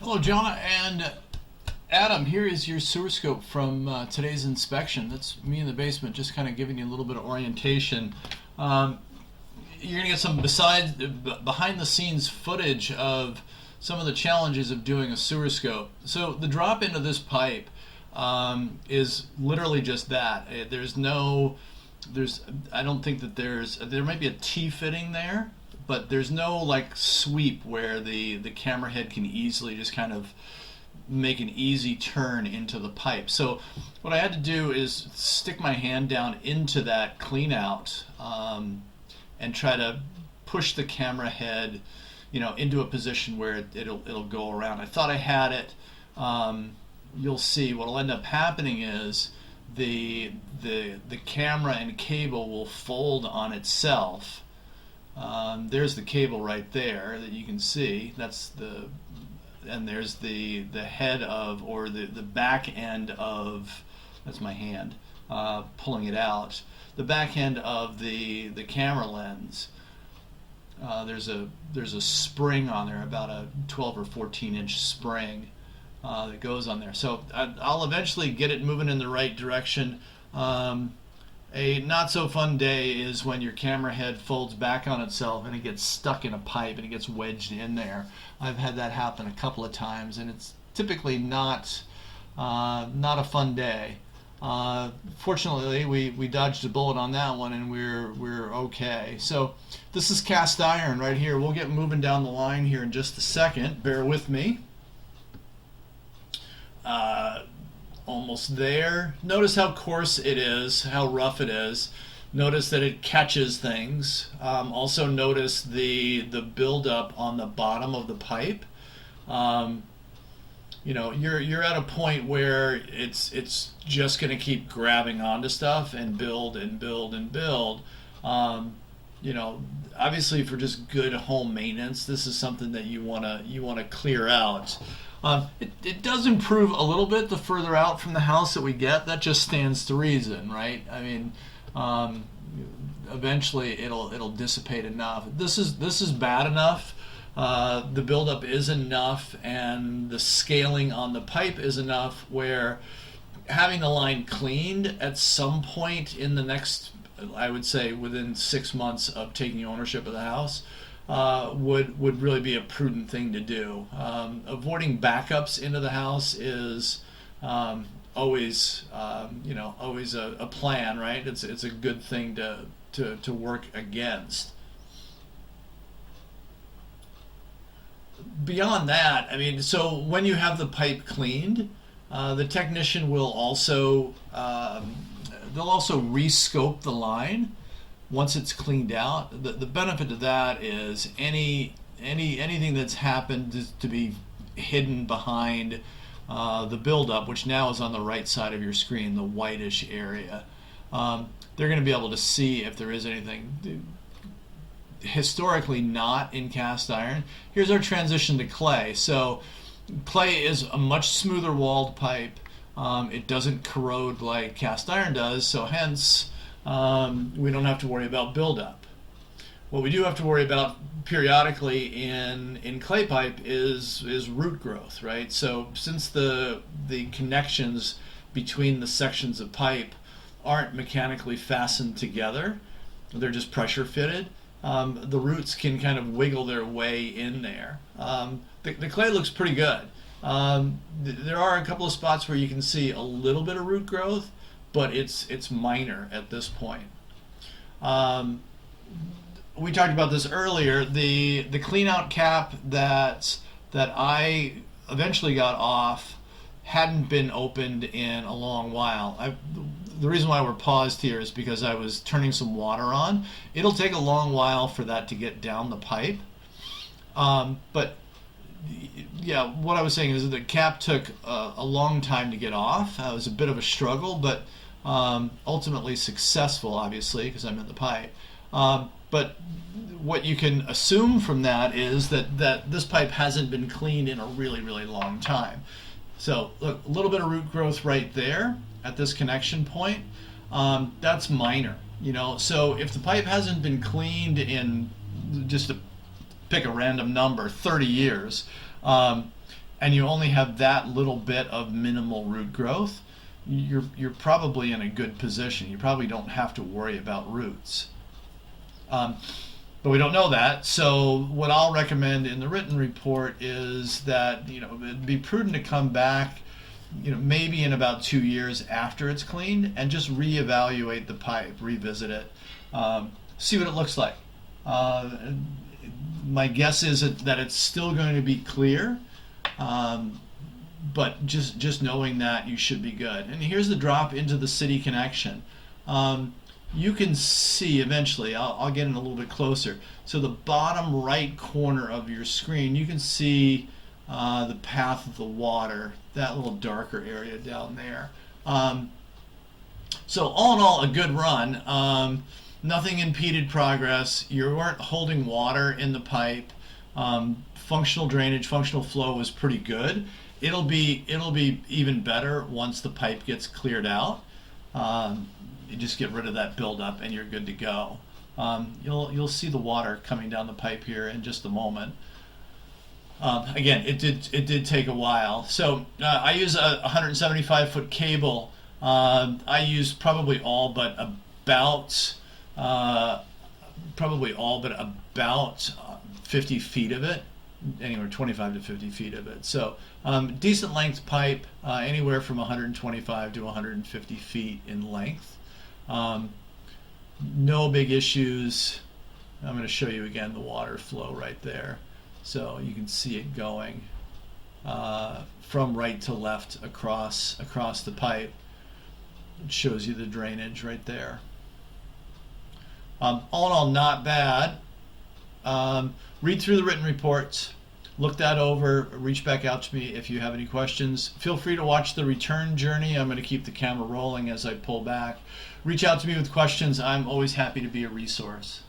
Hello, Jonah and Adam. Here is your sewer scope from today's inspection. That's me in the basement, just kind of giving you a little bit of orientation. Um, you're going to get some behind the scenes footage of some of the challenges of doing a sewer scope. So the drop into this pipe is literally just that. I don't think that there might be a T-fitting there, but there's no like sweep where the camera head can easily just kind of make an easy turn into the pipe. So what I had to do is stick my hand down into that clean out and try to push the camera head, into a position where it'll go around. I thought I had it. You'll see what'll end up happening is the camera and cable will fold on itself. There's the cable right there that you can see. And there's the head of, or the back end of, that's my hand pulling it out. The back end of the camera lens. There's a spring on there, about a 12 or 14 inch spring that goes on there. So I'll eventually get it moving in the right direction. A not so fun day is when your camera head folds back on itself and it gets stuck in a pipe and it gets wedged in there. I've had that happen a couple of times, and it's typically not a fun day. Fortunately, we dodged a bullet on that one, and we're okay. So this is cast iron right here. We'll get moving down the line here in just a second. Bear with me. Almost there. Notice how coarse it is, how rough it is. Notice that it catches things. Also notice the buildup on the bottom of the pipe. You're at a point where it's just going to keep grabbing onto stuff and build and build and build. Obviously for just good home maintenance, this is something that you want to clear out. It does improve a little bit the further out from the house that we get. That just stands to reason, right? I mean, eventually it'll dissipate enough. This is bad enough. The buildup is enough, and the scaling on the pipe is enough where having the line cleaned at some point in the next, I would say within 6 months of taking ownership of the house, would really be a prudent thing to do. Avoiding backups into the house is always a plan, right? It's a good thing to work against. Beyond that, I mean, so when you have the pipe cleaned, the technician will also they'll also rescope the line once it's cleaned out. The benefit of that is anything that's happened to be hidden behind the buildup, which now is on the right side of your screen, the whitish area. They're going to be able to see if there is anything. Historically not in cast iron. Here's our transition to clay. So clay is a much smoother walled pipe. It doesn't corrode like cast iron does, so hence we don't have to worry about buildup. What we do have to worry about periodically in clay pipe is root growth, right? So since the connections between the sections of pipe aren't mechanically fastened together, they're just pressure fitted, the roots can kind of wiggle their way in there. The clay looks pretty good. There are a couple of spots where you can see a little bit of root growth, but it's minor at this point. We talked about this earlier. The clean out cap that I eventually got off hadn't been opened in a long while. The reason why we're paused here is because I was turning some water on. It'll take a long while for that to get down the pipe. But yeah, what I was saying is that the cap took a long time to get off. It was a bit of a struggle, but ultimately successful, obviously, because I'm in the pipe. But what you can assume from that is that this pipe hasn't been cleaned in a really, really long time. So look, a little bit of root growth right there at this connection point. That's minor, So if the pipe hasn't been cleaned in, just to pick a random number, 30 years, and you only have that little bit of minimal root growth, you're probably in a good position. You probably don't have to worry about roots. But we don't know that. So what I'll recommend in the written report is that it'd be prudent to come back, maybe in about 2 years after it's cleaned, and just reevaluate the pipe, revisit it, see what it looks like. My guess is that it's still going to be clear, but just knowing that, you should be good. And here's the drop into the city connection. You can see eventually, I'll get in a little bit closer. So the bottom right corner of your screen, you can see the path of the water, that little darker area down there. So all in all, a good run. Nothing impeded progress. You weren't holding water in the pipe. Functional drainage, functional flow was pretty good. It'll be even better once the pipe gets cleared out. You just get rid of that buildup and you're good to go. You'll see the water coming down the pipe here in just a moment. Again, it did take a while. So I use a 175-foot cable. I use probably all but about 50 feet of it, anywhere 25 to 50 feet of it. So decent length pipe, anywhere from 125 to 150 feet in length. No big issues. I'm going to show you again the water flow right there. So you can see it going from right to left across the pipe. It shows you the drainage right there. All in all, not bad. Read through the written reports, look that over, reach back out to me if you have any questions. Feel free to watch the return journey. I'm going to keep the camera rolling as I pull back. Reach out to me with questions. I'm always happy to be a resource.